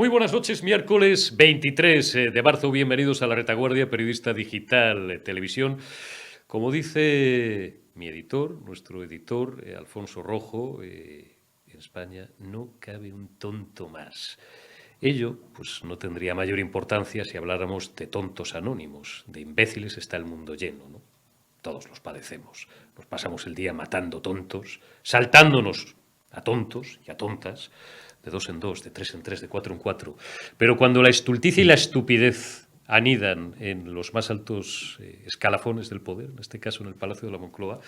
Muy buenas noches, miércoles 23 de marzo. Bienvenidos a La Retaguardia, periodista digital, televisión. Como dice mi editor, nuestro editor, Alfonso Rojo, en España no cabe un tonto más. Ello, pues, no tendría mayor importancia si habláramos de tontos anónimos. De imbéciles está el mundo lleno, ¿no? Todos los padecemos. Nos pasamos el día matando tontos, saltándonos a tontos y a tontas, de dos en dos, de tres en tres, de cuatro en cuatro. Pero cuando la estulticia y la estupidez anidan en los más altos escalafones del poder, en este caso en el Palacio de la Moncloa,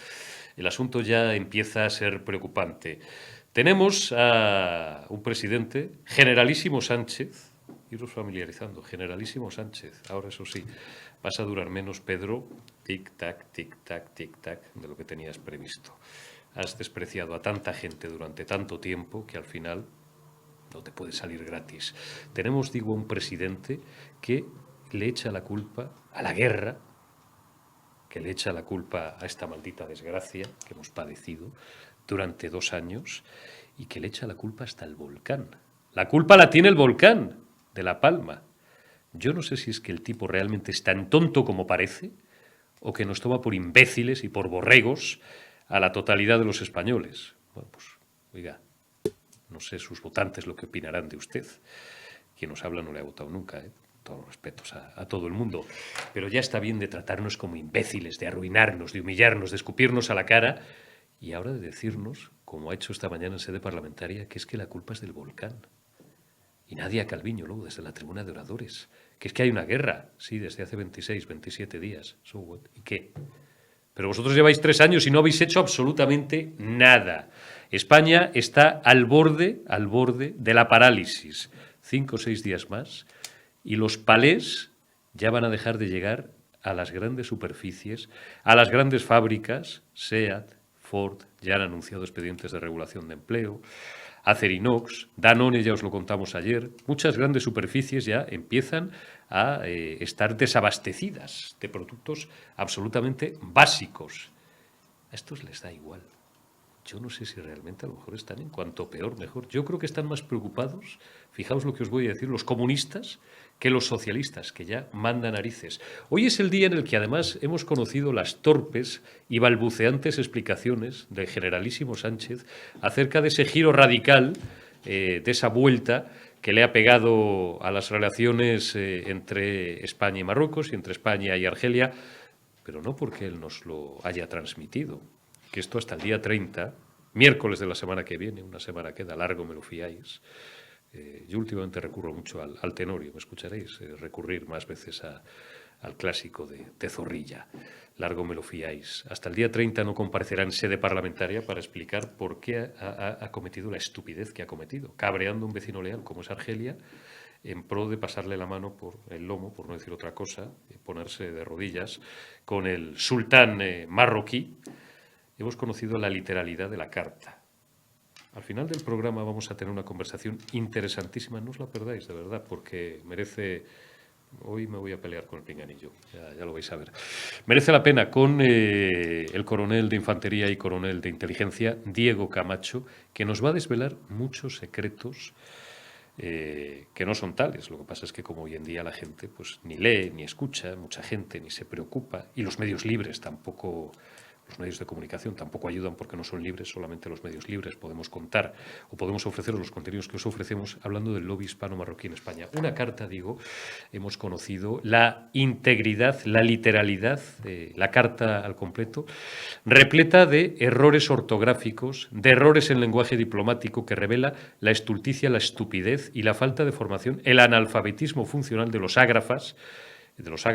el asunto ya empieza a ser preocupante. Tenemos a un presidente, Generalísimo Sánchez, iros familiarizando, Generalísimo Sánchez, ahora eso sí, vas a durar menos, Pedro, tic-tac, tic-tac, tic-tac, de lo que tenías previsto. Has despreciado a tanta gente durante tanto tiempo que al final no te puede salir gratis. Tenemos, digo, un presidente que le echa la culpa a la guerra, que le echa la culpa a esta maldita desgracia que hemos padecido durante 2 años y que le echa la culpa hasta el volcán. La culpa la tiene el volcán de La Palma. Yo no sé si es que el tipo realmente es tan tonto como parece o que nos toma por imbéciles y por borregos a la totalidad de los españoles. Bueno, pues, oiga, no sé sus votantes lo que opinarán de usted. Quien nos habla no le ha votado nunca, ¿eh? Todos los respetos a todo el mundo. Pero ya está bien de tratarnos como imbéciles, de arruinarnos, de humillarnos, de escupirnos a la cara y ahora de decirnos, como ha hecho esta mañana en sede parlamentaria, que es que la culpa es del volcán. Y Nadia Calviño, luego, desde la tribuna de oradores, que es que hay una guerra, sí, desde hace 26, 27 días. So what? ¿Y qué? Pero vosotros lleváis 3 años y no habéis hecho absolutamente nada. España está al borde de la parálisis. 5 o 6 días más y los palés ya van a dejar de llegar a las grandes superficies, a las grandes fábricas. SEAT, Ford, ya han anunciado expedientes de regulación de empleo. Acerinox, Danone, ya os lo contamos ayer. Muchas grandes superficies ya empiezan a estar desabastecidas de productos absolutamente básicos. A estos les da igual. Yo no sé si realmente a lo mejor están en cuanto peor, mejor. Yo creo que están más preocupados, fijaos lo que os voy a decir, los comunistas que los socialistas, que ya mandan narices. Hoy es el día en el que además hemos conocido las torpes y balbuceantes explicaciones del Generalísimo Sánchez acerca de ese giro radical, de esa vuelta que le ha pegado a las relaciones entre España y Marruecos y entre España y Argelia, pero no porque él nos lo haya transmitido, que esto hasta el día 30, miércoles de la semana que viene, una semana queda largo, me lo fiáis. Yo últimamente recurro mucho al tenorio, me escucharéis recurrir más veces al clásico de Zorrilla. Largo me lo fiáis. Hasta el día 30 no comparecerá en sede parlamentaria para explicar por qué ha cometido la estupidez que ha cometido, cabreando a un vecino leal como es Argelia, en pro de pasarle la mano por el lomo, por no decir otra cosa, ponerse de rodillas con el sultán marroquí. Hemos conocido la literalidad de la carta. Al final del programa vamos a tener una conversación interesantísima, no os la perdáis, de verdad, porque merece... Hoy me voy a pelear con el pinganillo, ya lo vais a ver. Merece la pena con el coronel de infantería y coronel de inteligencia, Diego Camacho, que nos va a desvelar muchos secretos que no son tales. Lo que pasa es que como hoy en día la gente pues ni lee, ni escucha, mucha gente ni se preocupa, y los medios libres tampoco... Los medios de comunicación tampoco ayudan porque no son libres, solamente los medios libres podemos contar o podemos ofreceros los contenidos que os ofrecemos hablando del lobby hispano-marroquí en España. Una carta, digo, hemos conocido la integridad, la literalidad, la carta al completo, repleta de errores ortográficos, de errores en lenguaje diplomático que revela la estulticia, la estupidez y la falta de formación, el analfabetismo funcional de los ágrafas, las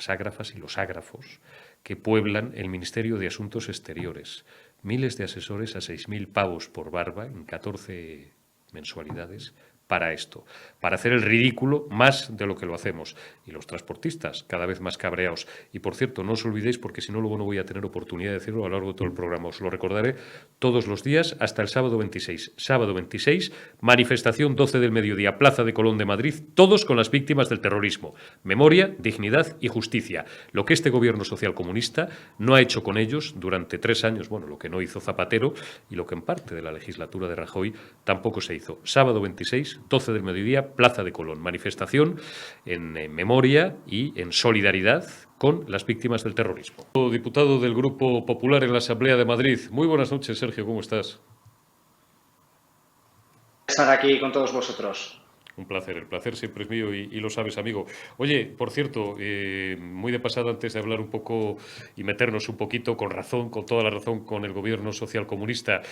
ágrafas y los ágrafos que pueblan el Ministerio de Asuntos Exteriores. Miles de asesores a 6.000 pavos por barba en 14 mensualidades para esto, para hacer el ridículo más de lo que lo hacemos. Y los transportistas cada vez más cabreados. Y por cierto, no os olvidéis, porque si no luego no voy a tener oportunidad de decirlo a lo largo de todo el programa. Os lo recordaré todos los días hasta el sábado 26. Sábado 26, manifestación 12 del mediodía, Plaza de Colón de Madrid, todos con las víctimas del terrorismo. Memoria, dignidad y justicia. Lo que este gobierno socialcomunista no ha hecho con ellos durante 3 años, bueno, lo que no hizo Zapatero y lo que en parte de la legislatura de Rajoy tampoco se hizo. Sábado 26, 12 del mediodía, Plaza de Colón. Manifestación en memoria y en solidaridad con las víctimas del terrorismo. Diputado del Grupo Popular en la Asamblea de Madrid. Muy buenas noches, Sergio, ¿cómo estás? Estar aquí con todos vosotros. Un placer, el placer siempre es mío y lo sabes, amigo. Oye, por cierto, muy de pasada, antes de hablar un poco y meternos un poquito con razón, con toda la razón, con el gobierno socialcomunista,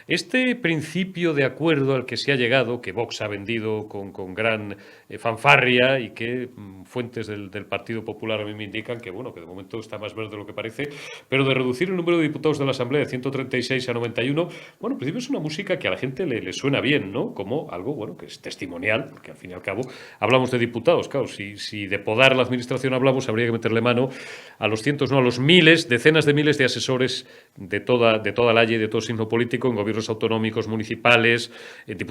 este principio de acuerdo al que se ha llegado, que Vox ha vendido con gran fanfarria y que fuentes del Partido Popular a mí me indican que, bueno, que de momento está más verde de lo que parece, pero de reducir el número de diputados de la Asamblea de 136 a 91, bueno, en principio es una música que a la gente le suena bien, ¿no? Como algo, bueno, que es testimonial, porque al fin y al cabo hablamos de diputados, claro, si de podar la administración hablamos, habría que meterle mano a los cientos, no, a los miles, decenas de miles de asesores de toda la y de todo signo político en gobiernos autonómicos, municipales,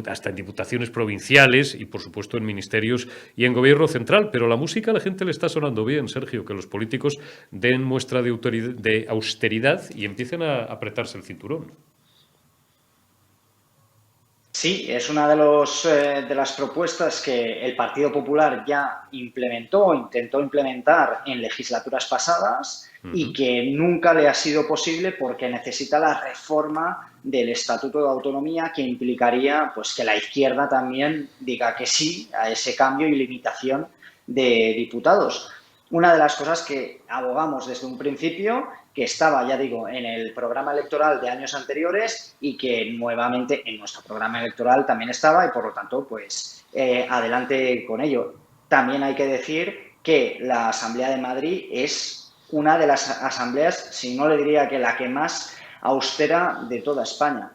hasta en diputaciones provinciales y, por supuesto, en ministerios y en gobierno central. Pero la música a la gente le está sonando bien, Sergio, que los políticos den muestra de austeridad y empiecen a apretarse el cinturón. Sí, es una de las propuestas que el Partido Popular ya intentó implementar en legislaturas pasadas y que nunca le ha sido posible porque necesita la reforma del Estatuto de Autonomía, que implicaría pues que la izquierda también diga que sí a ese cambio y limitación de diputados. Una de las cosas que abogamos desde un principio, que estaba, ya digo, en el programa electoral de años anteriores y que nuevamente en nuestro programa electoral también estaba y, por lo tanto, pues adelante con ello. También hay que decir que la Asamblea de Madrid es una de las asambleas, si no le diría que la que más austera de toda España.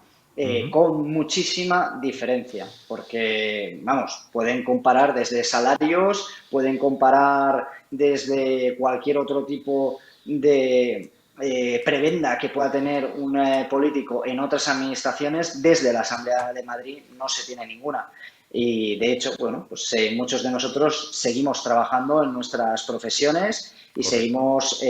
Con muchísima diferencia, porque, vamos, pueden comparar desde salarios, pueden comparar desde cualquier otro tipo de prebenda que pueda tener un político en otras administraciones. Desde la Asamblea de Madrid no se tiene ninguna. Y, de hecho, bueno, pues muchos de nosotros seguimos trabajando en nuestras profesiones y Correcto. seguimos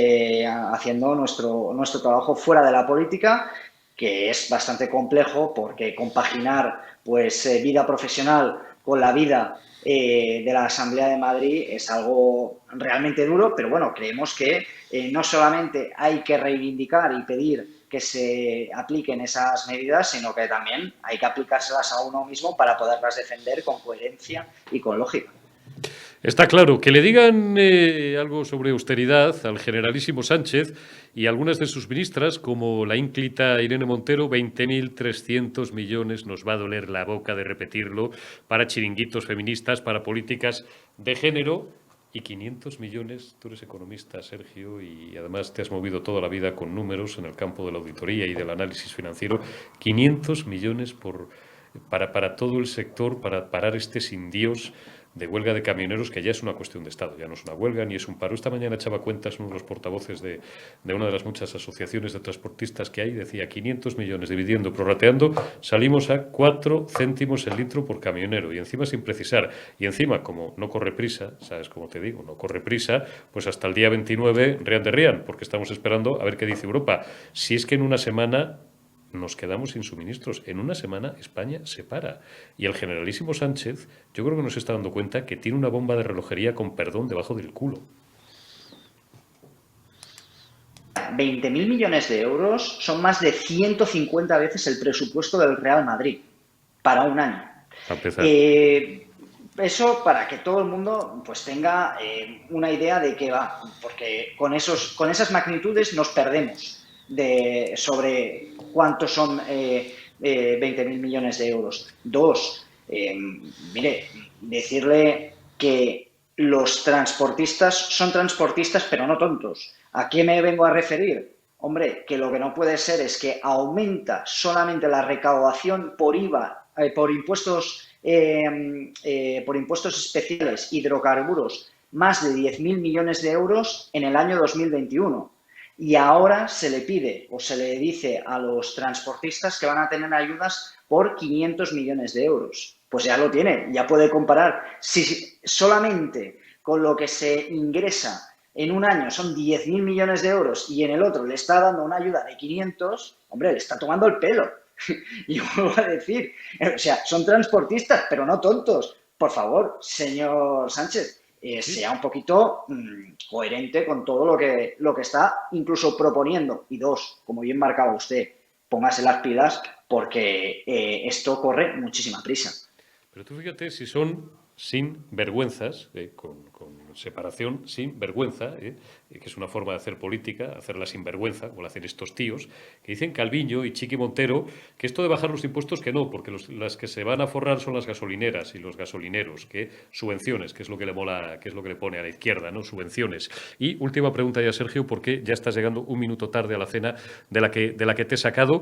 haciendo nuestro trabajo fuera de la política, que es bastante complejo porque compaginar pues vida profesional con la vida de la Asamblea de Madrid es algo realmente duro, pero bueno, creemos que no solamente hay que reivindicar y pedir que se apliquen esas medidas, sino que también hay que aplicárselas a uno mismo para poderlas defender con coherencia y con lógica. Está claro. Que le digan algo sobre austeridad al generalísimo Sánchez y algunas de sus ministras, como la ínclita Irene Montero, 20.300 millones, nos va a doler la boca de repetirlo, para chiringuitos feministas, para políticas de género, y 500 millones, tú eres economista, Sergio, y además te has movido toda la vida con números en el campo de la auditoría y del análisis financiero, 500 millones para todo el sector, para parar este sin Dios de huelga de camioneros, que ya es una cuestión de Estado, ya no es una huelga ni es un paro. Esta mañana echaba cuentas uno de los portavoces de una de las muchas asociaciones de transportistas que hay, decía 500 millones dividiendo, prorrateando, salimos a 4 céntimos el litro por camionero, y encima sin precisar, y encima como no corre prisa, sabes cómo te digo, no corre prisa, pues hasta el día 29 rean de rean, porque estamos esperando a ver qué dice Europa. Si es que en una semana nos quedamos sin suministros. En una semana España se para. Y el generalísimo Sánchez, yo creo que nos está dando cuenta que tiene una bomba de relojería, con perdón, debajo del culo. 20.000 millones de euros son más de 150 veces el presupuesto del Real Madrid para un año. A empezar. Eso para que todo el mundo pues tenga una idea de qué va, porque con esas magnitudes nos perdemos sobre cuántos son 20.000 millones de euros. Dos, mire, decirle que los transportistas son transportistas, pero no tontos. ¿A qué me vengo a referir? Hombre, que lo que no puede ser es que aumenta solamente la recaudación por IVA, por impuestos especiales, hidrocarburos, más de 10.000 millones de euros en el año 2021. Y ahora se le pide o se le dice a los transportistas que van a tener ayudas por 500 millones de euros. Pues ya lo tiene, ya puede comparar. Si solamente con lo que se ingresa en un año son 10.000 millones de euros y en el otro le está dando una ayuda de 500, hombre, le está tomando el pelo. Y vuelvo a decir, o sea, son transportistas, pero no tontos. Por favor, señor Sánchez, Sí. sea un poquito coherente con todo lo que está incluso proponiendo. Y dos, como bien marcaba usted, póngase las pilas porque esto corre muchísima prisa. Pero tú fíjate si son sin vergüenzas, con separación, sin vergüenza, que es una forma de hacer política, hacerla sin vergüenza, como lo hacen estos tíos, que dicen Calviño y Chiqui Montero, que esto de bajar los impuestos que no, porque las que se van a forrar son las gasolineras y los gasolineros, que subvenciones, que es lo que le mola, que es lo que le pone a la izquierda, ¿no? Subvenciones. Y última pregunta ya, Sergio, porque ya estás llegando un minuto tarde a la cena de la que te he sacado.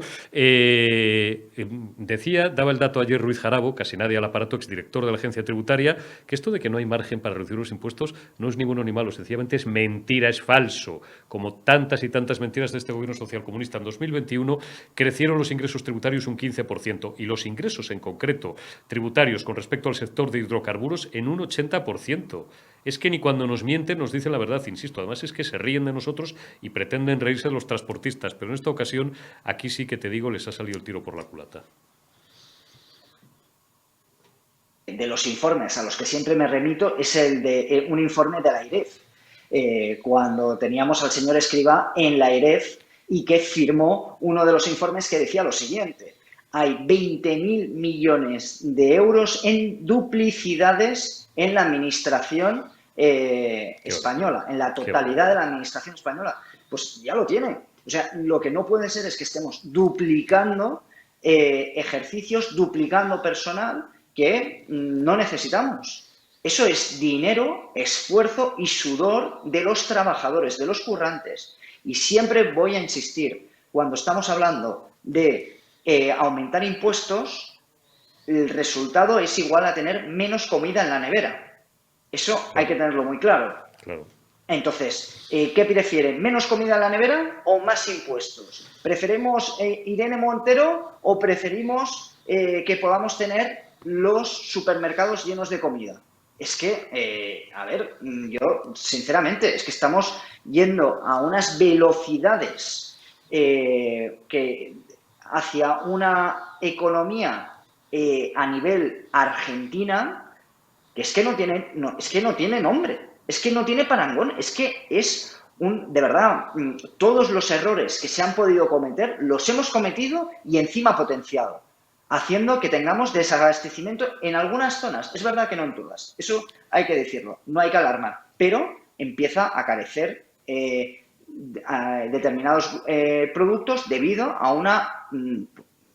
Daba el dato ayer Ruiz Jarabo, casi nadie al aparato, exdirector de la agencia tributaria, que esto de que no hay margen para reducir los impuestos no es ni bueno ni malo, sencillamente es mentira, es falso. Como tantas y tantas mentiras de este gobierno socialcomunista. En 2021 crecieron los ingresos tributarios un 15% y los ingresos en concreto tributarios con respecto al sector de hidrocarburos en un 80%. Es que ni cuando nos mienten nos dicen la verdad, insisto. Además es que se ríen de nosotros y pretenden reírse de los transportistas. Pero en esta ocasión, aquí sí que te digo, les ha salido el tiro por la culata. De los informes a los que siempre me remito es el de un informe de la AIREF, cuando teníamos al señor Escrivá en la AIREF y que firmó uno de los informes que decía lo siguiente: hay 20.000 millones de euros en duplicidades en la administración española, en la Qué totalidad de barbaridad. la administración española. Pues ya lo tiene. O sea, lo que no puede ser es que estemos duplicando ejercicios, duplicando personal que no necesitamos. Eso es dinero, esfuerzo y sudor de los trabajadores, de los currantes. Y siempre voy a insistir, cuando estamos hablando de aumentar impuestos, el resultado es igual a tener menos comida en la nevera. Eso hay que Claro, tenerlo muy claro. claro. Entonces, ¿qué prefieren? ¿Menos comida en la nevera o más impuestos? ¿Preferimos Irene Montero o preferimos que podamos tener los supermercados llenos de comida? Es que, a ver, yo sinceramente, es que estamos yendo a unas velocidades hacia una economía a nivel Argentina que es que no tiene nombre, es que no tiene parangón, es que es de verdad, todos los errores que se han podido cometer los hemos cometido y encima potenciado, haciendo que tengamos desabastecimiento en algunas zonas. Es verdad que no en todas, eso hay que decirlo, no hay que alarmar, pero empieza a carecer a determinados productos debido a una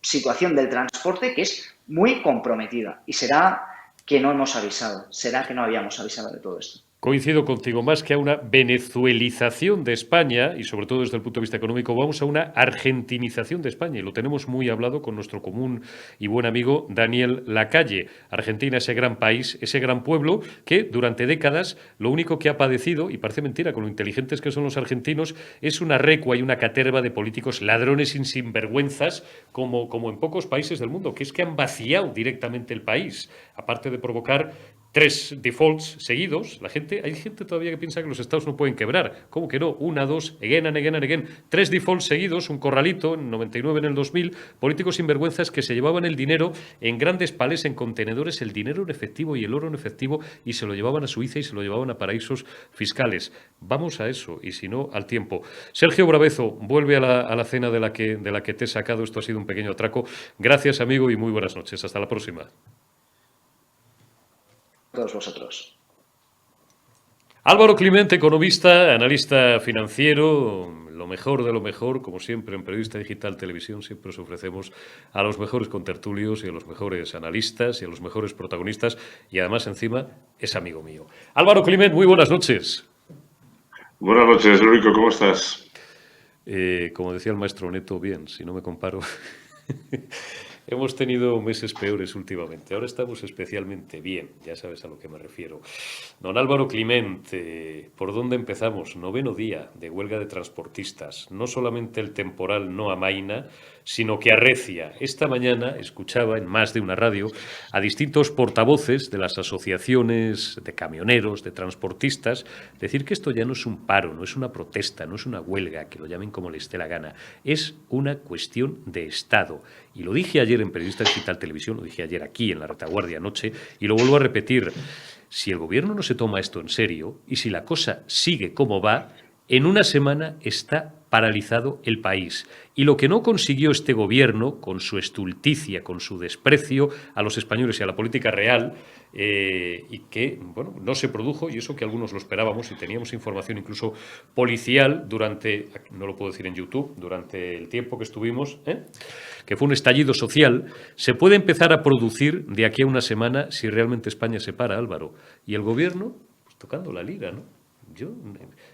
situación del transporte que es muy comprometida y será que no hemos avisado, será que no habíamos avisado de todo esto. Coincido contigo, más que a una venezuelización de España, y sobre todo desde el punto de vista económico, vamos a una argentinización de España, y lo tenemos muy hablado con nuestro común y buen amigo Daniel Lacalle. Argentina, ese gran país, ese gran pueblo, que durante décadas lo único que ha padecido, y parece mentira con lo inteligentes que son los argentinos, es una recua y una caterva de políticos ladrones y sinvergüenzas, como en pocos países del mundo, que es que han vaciado directamente el país, aparte de provocar 3 defaults seguidos. Hay gente todavía que piensa que los estados no pueden quebrar. ¿Cómo que no? Una, dos, again and again and again. 3 defaults seguidos, un corralito, en 99, en el 2000, políticos sinvergüenzas que se llevaban el dinero en grandes palés, en contenedores, el dinero en efectivo y el oro en efectivo, y se lo llevaban a Suiza y se lo llevaban a paraísos fiscales. Vamos a eso, y si no, al tiempo. Sergio Bravezo, vuelve a la cena de la que te he sacado. Esto ha sido un pequeño atraco. Gracias, amigo, y muy buenas noches. Hasta la próxima. Todos vosotros. Álvaro Climent, economista, analista financiero, lo mejor de lo mejor, como siempre en Periodista Digital Televisión, siempre os ofrecemos a los mejores contertulios y a los mejores analistas y a los mejores protagonistas, y además encima es amigo mío. Álvaro Climent, muy buenas noches. Buenas noches, Eurico, ¿cómo estás? Como decía el maestro Neto, bien, si no me comparo. Hemos tenido meses peores últimamente. Ahora estamos especialmente bien, ya sabes a lo que me refiero. Don Álvaro Climent, ¿por dónde empezamos? 9º día de huelga de transportistas. No solamente el temporal no amaina, sino que arrecia. Esta mañana escuchaba en más de una radio a distintos portavoces de las asociaciones de camioneros, de transportistas, decir que esto ya no es un paro, no es una protesta, no es una huelga, que lo llamen como les dé la gana, es una cuestión de Estado. Y lo dije ayer en Periodista Digital Televisión, lo dije ayer aquí en La Retaguardia anoche, y lo vuelvo a repetir. Si el gobierno no se toma esto en serio y si la cosa sigue como va, en una semana está paralizado el país. Y lo que no consiguió este gobierno, con su estulticia, con su desprecio a los españoles y a la política real, y que, bueno, no se produjo, y eso que algunos lo esperábamos y teníamos información incluso policial durante, no lo puedo decir en YouTube, durante el tiempo que estuvimos, que fue un estallido social, se puede empezar a producir de aquí a una semana si realmente España se para, Álvaro. Y el gobierno, pues tocando la lira, ¿no?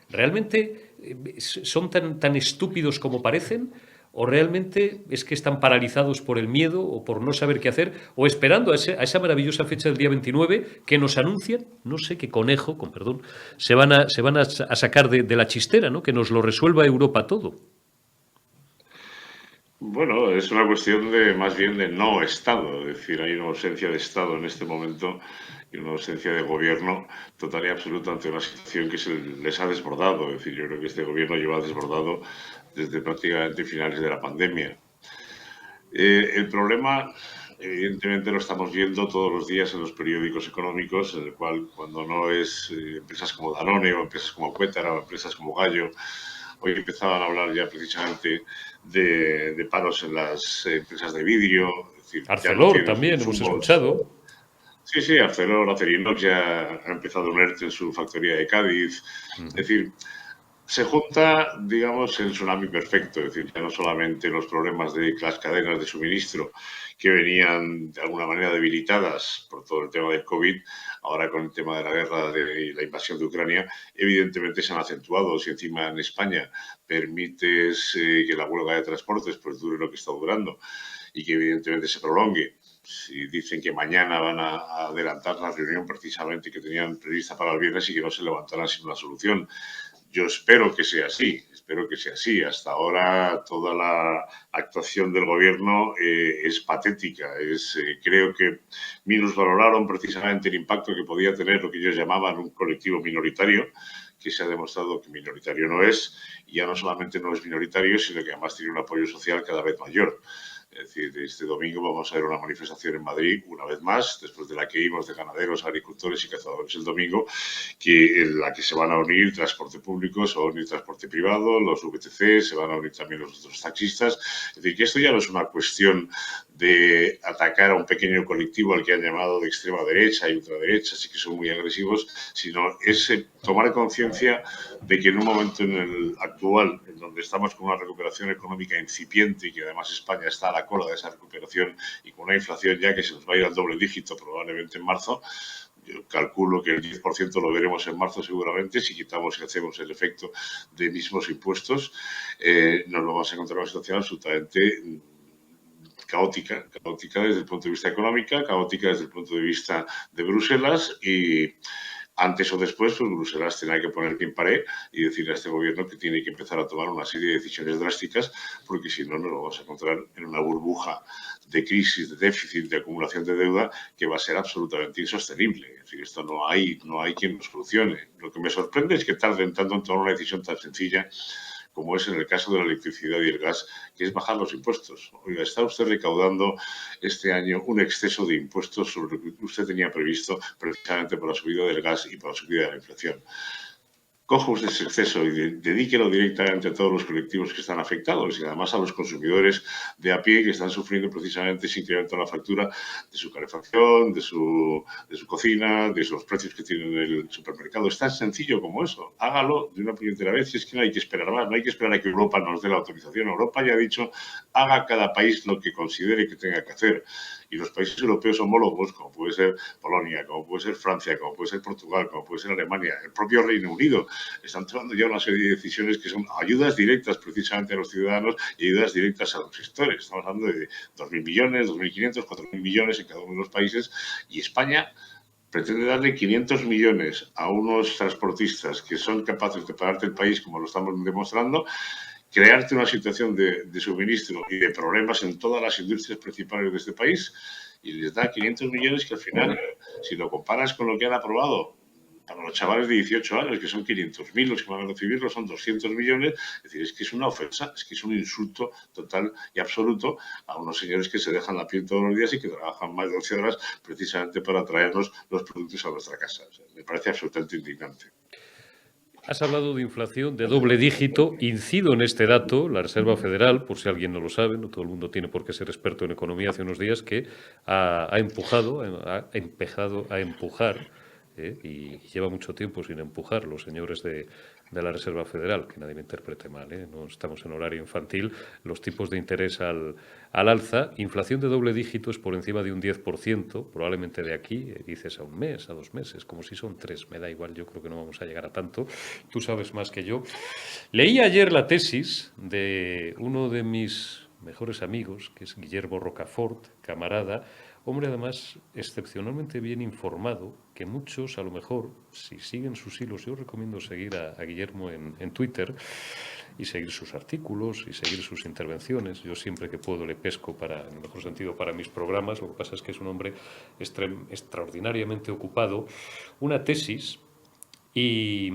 ¿Realmente son tan estúpidos como parecen? ¿O realmente es que están paralizados por el miedo o por no saber qué hacer? ¿O esperando a esa maravillosa fecha del día 29 que nos anuncian, no sé qué conejo, con perdón, se van a sacar de la chistera, ¿no? Que nos lo resuelva Europa todo? Bueno, es una cuestión de más bien de no Estado, es decir, hay una ausencia de Estado en este momento y una ausencia de gobierno total y absoluta ante una situación que les ha desbordado. Es decir, yo creo que este gobierno lleva desbordado desde prácticamente finales de la pandemia. El problema, evidentemente, lo estamos viendo todos los días en los periódicos económicos, en el cual, cuando no es empresas como Danone o empresas como Cuétara o empresas como Gallo, hoy empezaban a hablar ya precisamente de paros en las empresas de vidrio. Es decir, ya no Arcelor tienen sus también, hemos insumos. escuchado. Sí, Arcelor, Acerinox ya ha empezado un ERTE en su factoría de Cádiz. Es decir, se junta, digamos, el tsunami perfecto, es decir, ya no solamente los problemas de las cadenas de suministro que venían de alguna manera debilitadas por todo el tema del COVID, ahora con el tema de la guerra y la invasión de Ucrania, evidentemente se han acentuado. Si encima en España permites que la huelga de transportes pues dure lo que está durando y que evidentemente se prolongue, si dicen que mañana van a adelantar la reunión precisamente que tenían prevista para el viernes y que no se levantarán sin una solución. Yo espero que sea así, espero que sea así. Hasta ahora toda la actuación del gobierno es patética. Creo que minusvaloraron precisamente el impacto que podía tener lo que ellos llamaban un colectivo minoritario, que se ha demostrado que minoritario no es, y ya no solamente no es minoritario, sino que además tiene un apoyo social cada vez mayor. Es decir, este domingo vamos a ver una manifestación en Madrid, una vez más, después de la que vimos de ganaderos, agricultores y cazadores el domingo, en la que se van a unir transporte público, se va a unir transporte privado, los VTC, se van a unir también los otros taxistas. Es decir, que esto ya no es una cuestión de atacar a un pequeño colectivo al que han llamado de extrema derecha y ultraderecha, así que son muy agresivos, sino es tomar conciencia de que en un momento en el actual, en donde estamos con una recuperación económica incipiente y que además España está a la cola de esa recuperación y con una inflación ya que se nos va a ir al doble dígito probablemente en marzo, yo calculo que el 10% lo veremos en marzo seguramente, si quitamos y hacemos el efecto de mismos impuestos, nos vamos a encontrar una situación absolutamente caótica desde el punto de vista económico, caótica desde el punto de vista de Bruselas y antes o después, pues Bruselas tendrá que poner pie en pared y decirle a este gobierno que tiene que empezar a tomar una serie de decisiones drásticas, porque si no, nos vamos a encontrar en una burbuja de crisis, de déficit, de acumulación de deuda que va a ser absolutamente insostenible. Es decir, esto no hay quien lo solucione. Lo que me sorprende es que tarden tanto en tomar una decisión tan sencilla como es en el caso de la electricidad y el gas, que es bajar los impuestos. Oiga, está usted recaudando este año un exceso de impuestos sobre lo que usted tenía previsto precisamente por la subida del gas y por la subida de la inflación. Coja usted ese exceso y dedíquelo directamente a todos los colectivos que están afectados y además a los consumidores de a pie que están sufriendo precisamente ese incremento en la factura de su calefacción, de su cocina, de los precios que tienen en el supermercado. Es tan sencillo como eso. Hágalo de una puñetera vez. Y es que no hay que esperar más, no hay que esperar a que Europa nos dé la autorización. Europa ya ha dicho, haga cada país lo que considere que tenga que hacer. Y los países europeos homólogos, como puede ser Polonia, como puede ser Francia, como puede ser Portugal, como puede ser Alemania, el propio Reino Unido, están tomando ya una serie de decisiones que son ayudas directas precisamente a los ciudadanos y ayudas directas a los sectores. Estamos hablando de 2.000 millones, 2.500, 4.000 millones en cada uno de los países y España pretende darle 500 millones a unos transportistas que son capaces de pagarte el país como lo estamos demostrando crearte una situación de suministro y de problemas en todas las industrias principales de este país y les da 500 millones que al final, si lo comparas con lo que han aprobado para los chavales de 18 años, que son 500.000 los que van a recibirlo, son 200 millones, es decir, es que es una ofensa, es que es un insulto total y absoluto a unos señores que se dejan la piel todos los días y que trabajan más de 12 horas precisamente para traernos los productos a nuestra casa. O sea, me parece absolutamente indignante. Has hablado de inflación de doble dígito. Incido en este dato. La Reserva Federal, por si alguien no lo sabe, no todo el mundo tiene por qué ser experto en economía, hace unos días que ha empujado a empujar, y lleva mucho tiempo sin empujar los señores de la Reserva Federal, que nadie me interprete mal, no estamos en horario infantil, los tipos de interés al alza. Inflación de doble dígito es por encima de un 10%, probablemente de aquí, dices a un mes, a 2 meses, como si son 3, me da igual, yo creo que no vamos a llegar a tanto, tú sabes más que yo. Leí ayer la tesis de uno de mis mejores amigos, que es Guillermo Rocafort, camarada, hombre además excepcionalmente bien informado, que muchos a lo mejor, si siguen sus hilos, yo recomiendo seguir a Guillermo en Twitter y seguir sus artículos y seguir sus intervenciones. Yo siempre que puedo le pesco para, en el mejor sentido, para mis programas. Lo que pasa es que es un hombre extraordinariamente ocupado. Una tesis y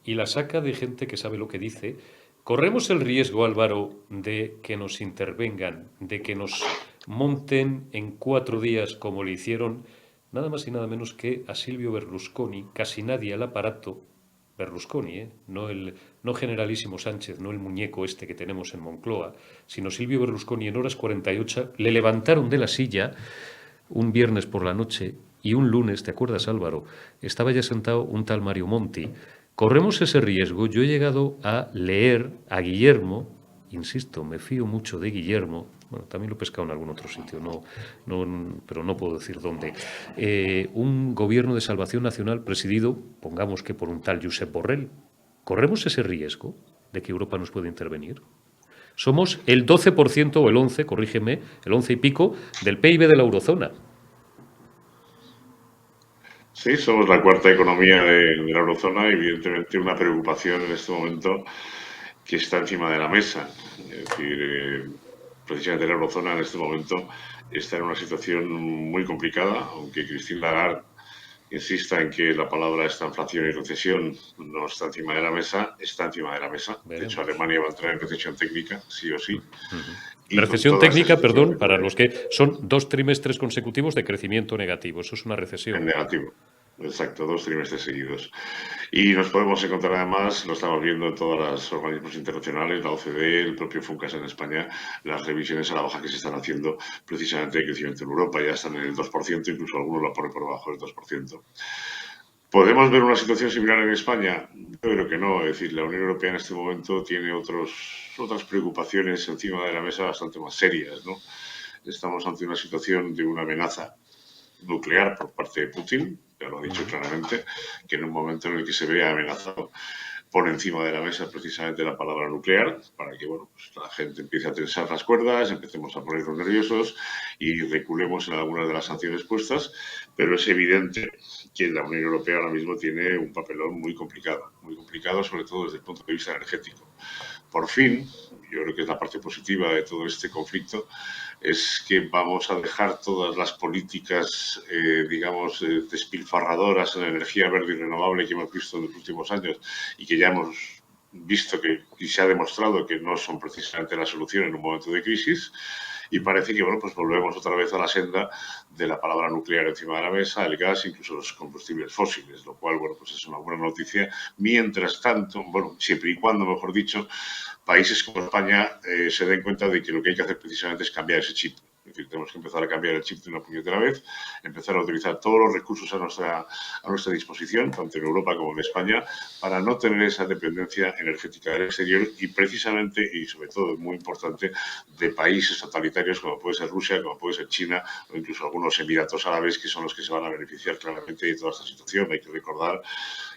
la saca de gente que sabe lo que dice. Corremos el riesgo, Álvaro, de que nos intervengan, de que nos monten en 4 días como le hicieron nada más y nada menos que a Silvio Berlusconi, casi nadie al aparato, Berlusconi, no generalísimo Sánchez, no el muñeco este que tenemos en Moncloa, sino Silvio Berlusconi en horas 48, le levantaron de la silla un viernes por la noche y un lunes, ¿te acuerdas, Álvaro? Estaba ya sentado un tal Mario Monti. Corremos ese riesgo. Yo he llegado a leer a Guillermo, insisto, me fío mucho de Guillermo, bueno, también lo he pescado en algún otro sitio, pero no puedo decir dónde, un gobierno de salvación nacional presidido, pongamos que por un tal Josep Borrell. ¿Corremos ese riesgo de que Europa nos pueda intervenir? Somos el 12% o el 11%, corrígeme, el 11 y pico del PIB de la eurozona. Sí, somos la cuarta economía de la eurozona y evidentemente una preocupación en este momento que está encima de la mesa. Es decir, precisamente la eurozona en este momento está en una situación muy complicada, aunque Christine Lagarde insista en que la palabra estanflación y recesión no está encima de la mesa, está encima de la mesa. De hecho, Alemania va a entrar en recesión técnica, sí o sí. Recesión técnica, perdón, para los que son 2 trimestres consecutivos de crecimiento negativo. Eso es una recesión. En negativo. Exacto, 2 trimestres seguidos. Y nos podemos encontrar además, lo estamos viendo en todos los organismos internacionales, la OCDE, el propio FUNCAS en España, las revisiones a la baja que se están haciendo precisamente de crecimiento en Europa, ya están en el 2%, incluso algunos lo ponen por debajo del 2%. ¿Podemos ver una situación similar en España? Yo creo que no. Es decir, la Unión Europea en este momento tiene otras preocupaciones encima de la mesa bastante más serias, ¿no? Estamos ante una situación de una amenaza nuclear por parte de Putin, ya lo ha dicho claramente, que en un momento en el que se vea amenazado por encima de la mesa precisamente la palabra nuclear, para que bueno, pues la gente empiece a tensar las cuerdas, empecemos a ponernos nerviosos y reculemos en algunas de las sanciones puestas, pero es evidente que la Unión Europea ahora mismo tiene un papelón muy complicado sobre todo desde el punto de vista energético. Por fin, yo creo que es la parte positiva de todo este conflicto, es que vamos a dejar todas las políticas, digamos, despilfarradoras en energía verde y renovable que hemos visto en los últimos años y que ya hemos visto que y se ha demostrado que no son precisamente la solución en un momento de crisis. Y parece que, bueno, pues volvemos otra vez a la senda de la palabra nuclear encima de la mesa, el gas, incluso los combustibles fósiles, lo cual, bueno, pues es una buena noticia. Mientras tanto, bueno, siempre y cuando, mejor dicho, países como España se den cuenta de que lo que hay que hacer precisamente es cambiar ese chip. Es decir, tenemos que empezar a cambiar el chip de una puñetera vez, empezar a utilizar todos los recursos a nuestra disposición, tanto en Europa como en España, para no tener esa dependencia energética del exterior y precisamente, y sobre todo muy importante, de países totalitarios como puede ser Rusia, como puede ser China o incluso algunos Emiratos Árabes, que son los que se van a beneficiar claramente de toda esta situación. Hay que recordar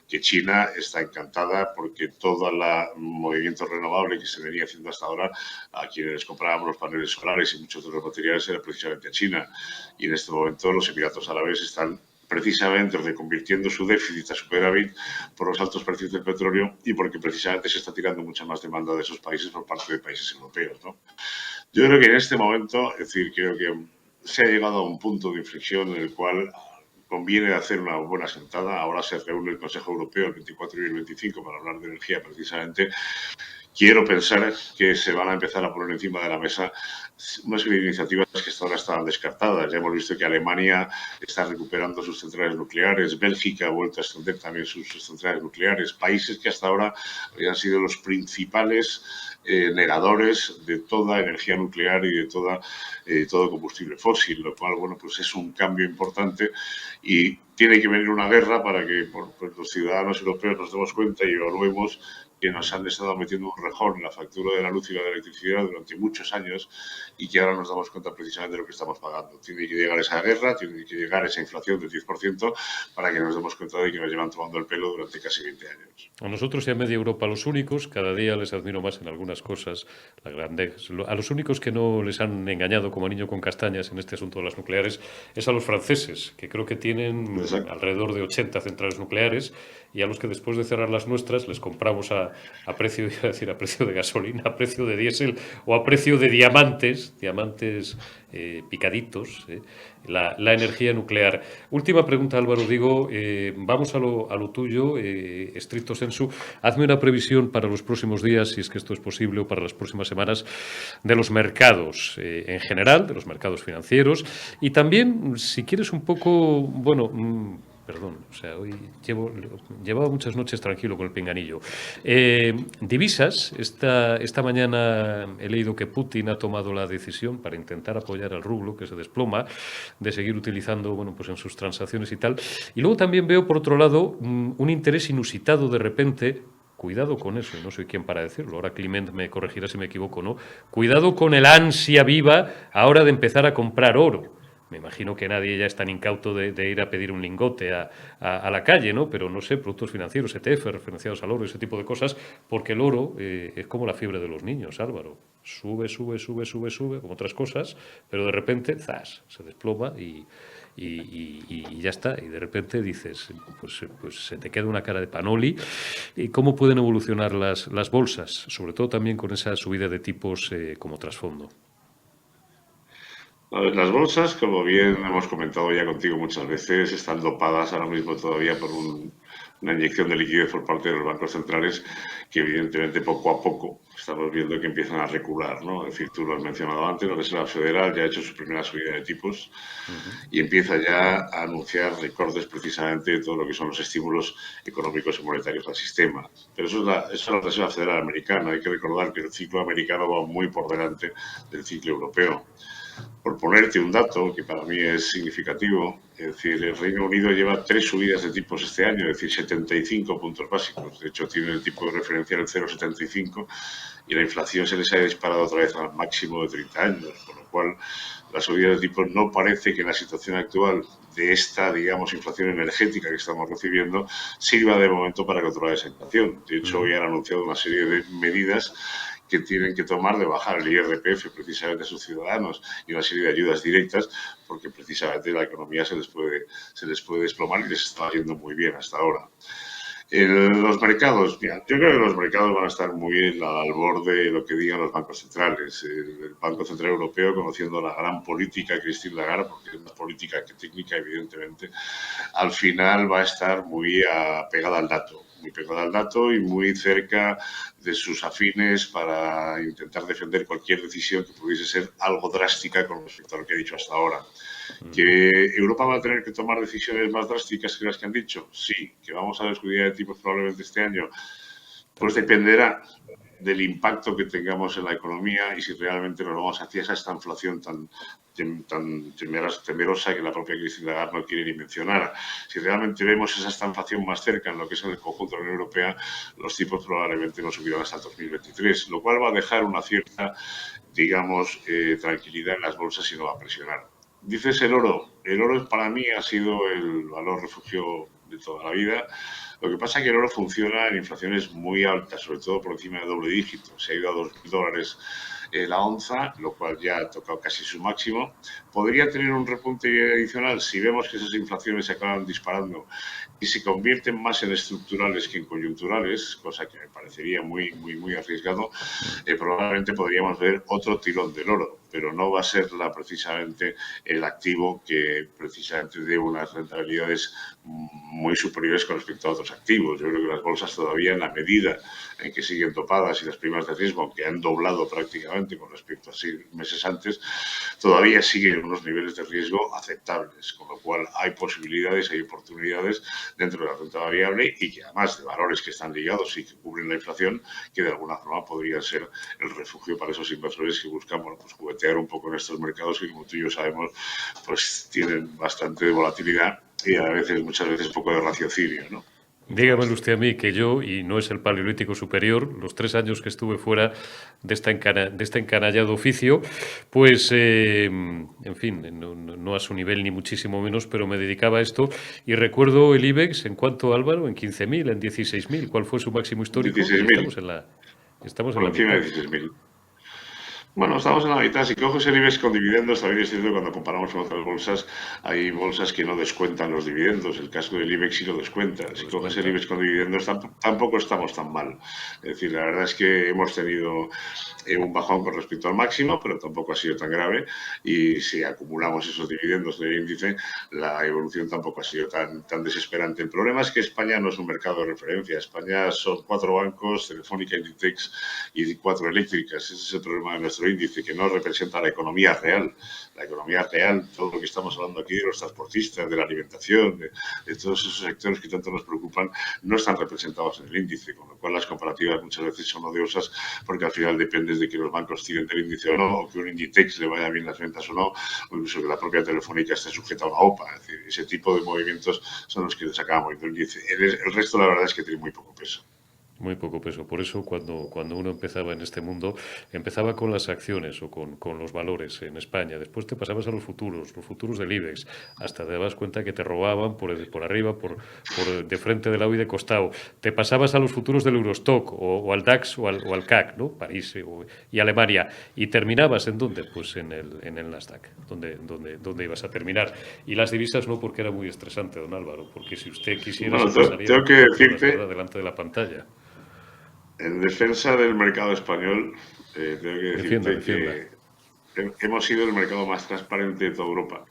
que China está encantada porque todo el movimiento renovable que se venía haciendo hasta ahora, a quienes comprábamos los paneles solares y muchos de los materiales era precisamente a China. Y en este momento los Emiratos Árabes están precisamente reconvirtiendo su déficit a superávit por los altos precios del petróleo y porque precisamente se está tirando mucha más demanda de esos países por parte de países europeos, ¿no? Yo creo que en este momento, es decir, creo que se ha llegado a un punto de inflexión en el cual conviene hacer una buena sentada. Ahora se reúne el Consejo Europeo el 24 y el 25 para hablar de energía precisamente. Quiero pensar que se van a empezar a poner encima de la mesa una serie de iniciativas que hasta ahora estaban descartadas. Ya hemos visto que Alemania está recuperando sus centrales nucleares, Bélgica ha vuelto a extender también sus centrales nucleares, países que hasta ahora habían sido los principales negadores de toda energía nuclear y de todo combustible fósil, lo cual, bueno, pues es un cambio importante y tiene que venir una guerra para que pues los ciudadanos europeos nos demos cuenta y evaluemos que nos han estado metiendo un rejón en la factura de la luz y la electricidad durante muchos años y que ahora nos damos cuenta precisamente de lo que estamos pagando. Tiene que llegar esa guerra, tiene que llegar esa inflación del 10% para que nos demos cuenta de que nos llevan tomando el pelo durante casi 20 años. A nosotros y a media Europa, los únicos, cada día les admiro más en algunas cosas, a los únicos que no les han engañado como a niño con castañas en este asunto de las nucleares es a los franceses, que creo que tienen alrededor de 80 centrales nucleares y a los que después de cerrar las nuestras les compramos a precio, iba a decir, a precio de gasolina, a precio de diésel o a precio de diamantes picaditos, la energía nuclear. Última pregunta, Álvaro, digo, vamos a lo tuyo, estricto sensu. Hazme una previsión para los próximos días, si es que esto es posible, o para las próximas semanas, de los mercados en general, de los mercados financieros, y también, si quieres, un poco, bueno, perdón, o sea, hoy llevaba muchas noches tranquilo con el pinganillo. Divisas, esta mañana he leído que Putin ha tomado la decisión para intentar apoyar al rublo, que se desploma, de seguir utilizando, bueno, pues en sus transacciones y tal. Y luego también veo, por otro lado, un interés inusitado de repente. Cuidado con eso, y no soy quien para decirlo, ahora Climent me corregirá si me equivoco, ¿no? Cuidado con el ansia viva ahora de empezar a comprar oro. Me imagino que nadie ya es tan incauto de ir a pedir un lingote a la calle, ¿no? Pero no sé, productos financieros, ETF, referenciados al oro, ese tipo de cosas, porque el oro es como la fiebre de los niños, Álvaro. Sube, como otras cosas, pero de repente, ¡zas!, se desploma y ya está. Y de repente dices, pues se te queda una cara de panoli. ¿Y cómo pueden evolucionar las bolsas? Sobre todo también con esa subida de tipos como trasfondo. Las bolsas, como bien hemos comentado ya contigo muchas veces, están dopadas ahora mismo todavía por una inyección de liquidez por parte de los bancos centrales que evidentemente poco a poco estamos viendo que empiezan a recular, ¿no? Es decir, tú lo has mencionado antes, la Reserva Federal ya ha hecho su primera subida de tipos y empieza ya a anunciar recortes precisamente de todo lo que son los estímulos económicos y monetarios al sistema. Pero eso es la Reserva Federal americana. Hay que recordar que el ciclo americano va muy por delante del ciclo europeo. Por ponerte un dato que para mí es significativo, es decir, el Reino Unido lleva 3 subidas de tipos este año, es decir, 75 puntos básicos. De hecho, tiene el tipo referencial el 0,75 y la inflación se les ha disparado otra vez al máximo de 30 años, con lo cual la subida de tipos no parece que en la situación actual de esta, digamos, inflación energética que estamos recibiendo sirva de momento para controlar esa inflación. De hecho, hoy han anunciado una serie de medidas que tienen que tomar de bajar el IRPF precisamente a sus ciudadanos y una serie de ayudas directas porque precisamente la economía se les puede desplomar y les está yendo muy bien hasta ahora. Los mercados, mira, yo creo que los mercados van a estar muy al borde de lo que digan los bancos centrales. El Banco Central Europeo, conociendo la gran política de Christine Lagarde, porque es una política que técnica, evidentemente, al final va a estar muy pegada al dato. Muy pegada al dato y muy cerca de sus afines para intentar defender cualquier decisión que pudiese ser algo drástica con respecto a lo que he dicho hasta ahora. ¿Que Europa va a tener que tomar decisiones más drásticas que las que han dicho? Sí. ¿Que vamos a ver subida de tipos probablemente este año? Pues dependerá del impacto que tengamos en la economía y si realmente nos vamos hacia esta inflación tan temerosa que la propia Christine Lagarde no quiere ni mencionar. Si realmente vemos esa estanflación más cerca en lo que es el conjunto de la Unión Europea, los tipos probablemente no subirán hasta el 2023, lo cual va a dejar una cierta, digamos, tranquilidad en las bolsas y no va a presionar. Dices el oro. El oro para mí ha sido el valor refugio de toda la vida. Lo que pasa es que el oro funciona en inflaciones muy altas, sobre todo por encima de doble dígito. Se ha ido a $2.000 la onza, lo cual ya ha tocado casi su máximo. Podría tener un repunte adicional si vemos que esas inflaciones se acaban disparando y se convierten más en estructurales que en coyunturales, cosa que me parecería muy arriesgado. Probablemente podríamos ver otro tirón del oro, pero no va a ser precisamente el activo que precisamente dé unas rentabilidades muy superiores con respecto a otros activos. Yo creo que las bolsas todavía, en la medida en que siguen topadas y las primas de riesgo, aunque han doblado prácticamente con respecto a 6 meses antes, todavía siguen en unos niveles de riesgo aceptables, con lo cual hay posibilidades, hay oportunidades dentro de la renta variable y que además de valores que están ligados y que cubren la inflación, que de alguna forma podrían ser el refugio para esos inversores que buscan pues, juguetear un poco en estos mercados que, como tú y yo sabemos, pues tienen bastante volatilidad y muchas veces poco de raciocinio, ¿no? Dígamelo usted a mí que yo, y no es el Paleolítico Superior, los 3 años que estuve fuera de este encanallado oficio, pues, en fin, no a su nivel ni muchísimo menos, pero me dedicaba a esto. Y recuerdo el IBEX, ¿en cuánto, Álvaro? ¿En 15.000? ¿En 16.000? ¿Cuál fue su máximo histórico? 16.000. Estamos en Por la encima de mitad. 16.000. Bueno, estamos en la mitad. Si coges el IBEX con dividendos, también es cierto que cuando comparamos con otras bolsas, hay bolsas que no descuentan los dividendos. El caso del IBEX sí lo descuenta. Si coges el IBEX con dividendos, tampoco estamos tan mal. Es decir, la verdad es que hemos tenido un bajón con respecto al máximo, pero tampoco ha sido tan grave. Y si acumulamos esos dividendos del índice, la evolución tampoco ha sido tan desesperante. El problema es que España no es un mercado de referencia. España son 4 bancos, Telefónica, Inditex y 4 eléctricas. Ese es el problema de nuestro índice, que no representa la economía real. La economía real, todo lo que estamos hablando aquí de los transportistas, de la alimentación, de todos esos sectores que tanto nos preocupan, no están representados en el índice, con lo cual las comparativas muchas veces son odiosas porque al final dependes de que los bancos tiren del índice o no, o que un Inditex le vaya bien las ventas o no, o incluso que la propia Telefónica esté sujeta a una OPA. Es decir, ese tipo de movimientos son los que les acaban moviendo el índice. El resto, la verdad, es que tiene muy poco peso. Muy poco peso. Por eso cuando uno empezaba en este mundo, empezaba con las acciones o con los valores en España. Después te pasabas a los futuros del IBEX. Hasta te dabas cuenta que te robaban por arriba, por de frente de lado y de costado. Te pasabas a los futuros del Eurostock o al DAX o al CAC, ¿no? París y Alemania. Y terminabas ¿en dónde? Pues en el Nasdaq, donde ibas a terminar. Y las divisas no, porque era muy estresante, don Álvaro, porque si usted quisiera Bueno, se pasaría tengo que 24 horas, decirte, ¿verdad?, delante de la pantalla. en defensa del mercado español, tengo que decirte Defienda. que hemos sido el mercado más transparente de toda Europa.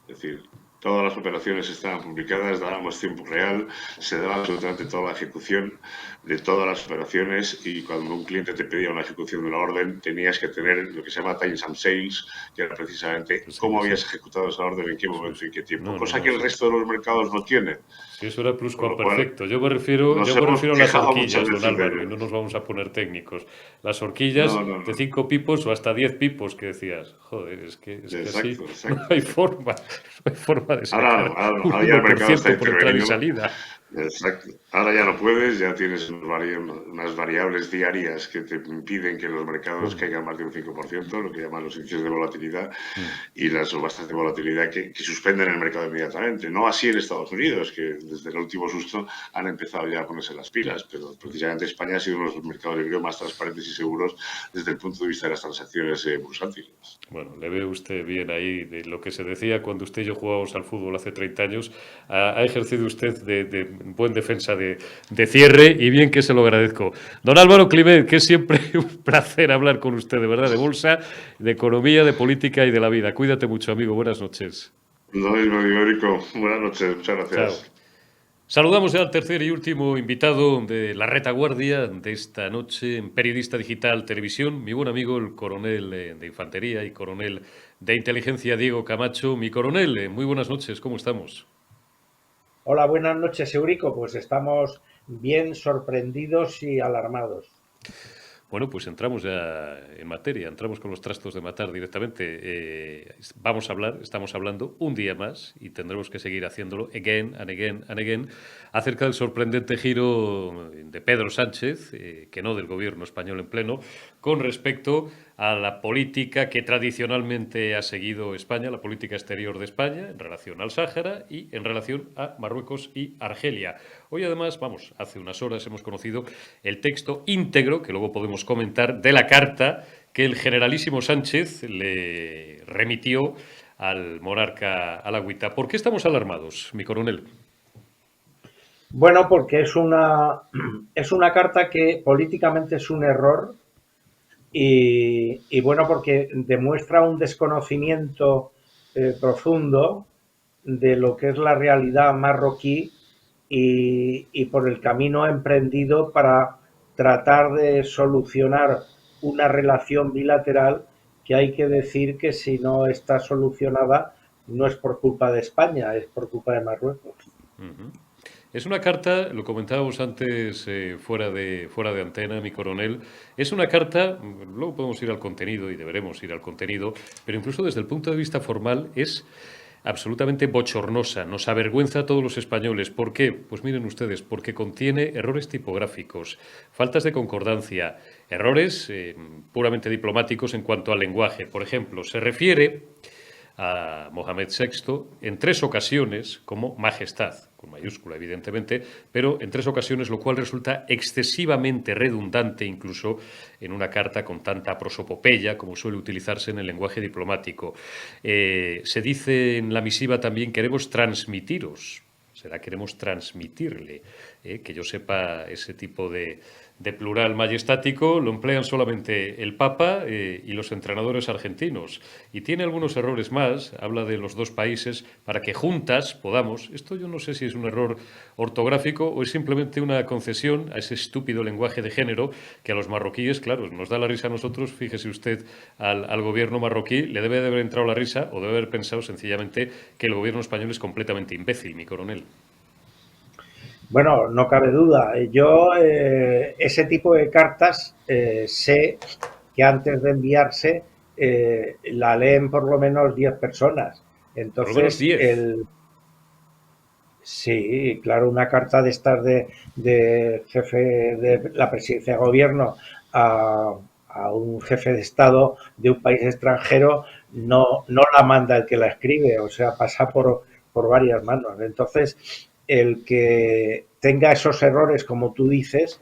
Es decir, todas las operaciones estaban publicadas, dábamos tiempo real, se daba absolutamente toda la ejecución de todas las operaciones y cuando un cliente te pedía una ejecución de una orden tenías que tener lo que se llama times and sales, que era precisamente cómo habías ejecutado esa orden, en qué momento y qué tiempo, cosa que el resto de los mercados no tienen. Si eso era Con lo cual, pluscuamperfecto. Yo me refiero nos hemos a las quejado muchas horquillas, don veces de Álvaro, y ello. no nos vamos a poner técnicos. Las horquillas No. de 5 pipos o hasta 10 pipos que decías. Joder, es que así Exacto. no hay forma de sacar un Ahora ya el mercado está 1% por entrada y intervenido. salida. Exacto. Ahora ya no puedes, ya tienes unas variables diarias que te impiden que los mercados caigan más de un 5%, lo que llaman los índices de volatilidad, y las subastas de volatilidad que suspenden el mercado inmediatamente. No así en Estados Unidos, que desde el último susto han empezado ya a ponerse las pilas, pero precisamente España ha sido uno de los mercados de más transparentes y seguros desde el punto de vista de las transacciones bursátiles. Bueno, le ve usted bien ahí de lo que se decía cuando usted y yo jugábamos al fútbol hace 30 años. Ha ejercido usted de buen defensa de cierre y bien que se lo agradezco. Don Álvaro Climent, que es siempre un placer hablar con usted, de verdad, de bolsa, de economía, de política y de la vida. Cuídate mucho, amigo. Buenas noches. Lo mismo digo, Rico. Buenas noches. Muchas gracias. Chao. Saludamos ya al tercer y último invitado de la retaguardia de esta noche en Periodista Digital Televisión, mi buen amigo, el coronel de Infantería y coronel de Inteligencia, Diego Camacho. Mi coronel, muy buenas noches, ¿cómo estamos? Hola, buenas noches, Eurico. Pues estamos bien sorprendidos y alarmados. Bueno, pues entramos ya en materia, entramos con los trastos de matar directamente. Estamos hablando un día más y tendremos que seguir haciéndolo again and again and again acerca del sorprendente giro de Pedro Sánchez, que no del gobierno español en pleno, con respecto a la política que tradicionalmente ha seguido España, la política exterior de España en relación al Sáhara y en relación a Marruecos y Argelia. Hoy además, hace unas horas hemos conocido el texto íntegro, que luego podemos comentar, de la carta que el generalísimo Sánchez le remitió al monarca a la agüita. ¿Por qué estamos alarmados, mi coronel? Bueno, porque es una carta que políticamente es un error y bueno, porque demuestra un desconocimiento profundo de lo que es la realidad marroquí y por el camino emprendido para tratar de solucionar una relación bilateral que hay que decir que si no está solucionada no es por culpa de España, es por culpa de Marruecos. Uh-huh. Es una carta, lo comentábamos antes fuera de antena, mi coronel, es una carta, luego podemos ir al contenido y deberemos ir al contenido, pero incluso desde el punto de vista formal es absolutamente bochornosa, nos avergüenza a todos los españoles. ¿Por qué? Pues miren ustedes, porque contiene errores tipográficos, faltas de concordancia, errores puramente diplomáticos en cuanto al lenguaje. Por ejemplo, se refiere a Mohamed VI en 3 ocasiones como majestad, con mayúscula evidentemente, pero en 3 ocasiones, lo cual resulta excesivamente redundante incluso en una carta con tanta prosopopeya como suele utilizarse en el lenguaje diplomático. Se dice en la misiva también: queremos transmitiros. Será queremos transmitirle, que yo sepa, ese tipo de plural majestático lo emplean solamente el Papa y los entrenadores argentinos. Y tiene algunos errores más, habla de los 2 países para que juntas podamos. Esto yo no sé si es un error ortográfico o es simplemente una concesión a ese estúpido lenguaje de género que a los marroquíes, claro, nos da la risa a nosotros. Fíjese usted, al gobierno marroquí le debe de haber entrado la risa o debe haber pensado sencillamente que el gobierno español es completamente imbécil, mi coronel. Bueno, no cabe duda. Yo ese tipo de cartas sé que antes de enviarse la leen por lo menos 10 personas. Por lo menos Entonces, 10. sí, claro, una carta de estas de jefe de la presidencia de gobierno a un jefe de Estado de un país extranjero no la manda el que la escribe, o sea, pasa por varias manos. Entonces, el que tenga esos errores, como tú dices,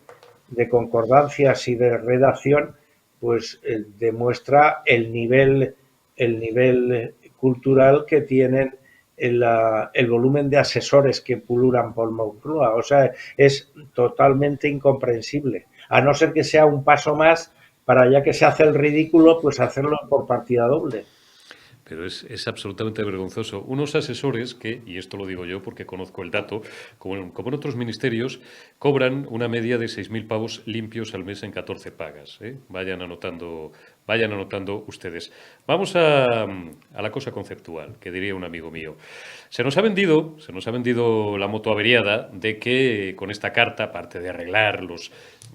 de concordancias y de redacción, pues demuestra el nivel cultural que tienen el volumen de asesores que pululan por Moncloa. O sea, es totalmente incomprensible. A no ser que sea un paso más para, ya que se hace el ridículo, pues hacerlo por partida doble. Pero es absolutamente vergonzoso. Unos asesores que, y esto lo digo yo porque conozco el dato, como en otros ministerios, cobran una media de 6.000 pavos limpios al mes en 14 pagas. Vayan anotando ustedes. Vamos a la cosa conceptual, que diría un amigo mío. Se nos ha vendido la moto averiada de que con esta carta, aparte de arreglar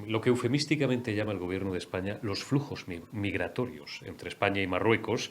lo que eufemísticamente llama el gobierno de España los flujos migratorios entre España y Marruecos,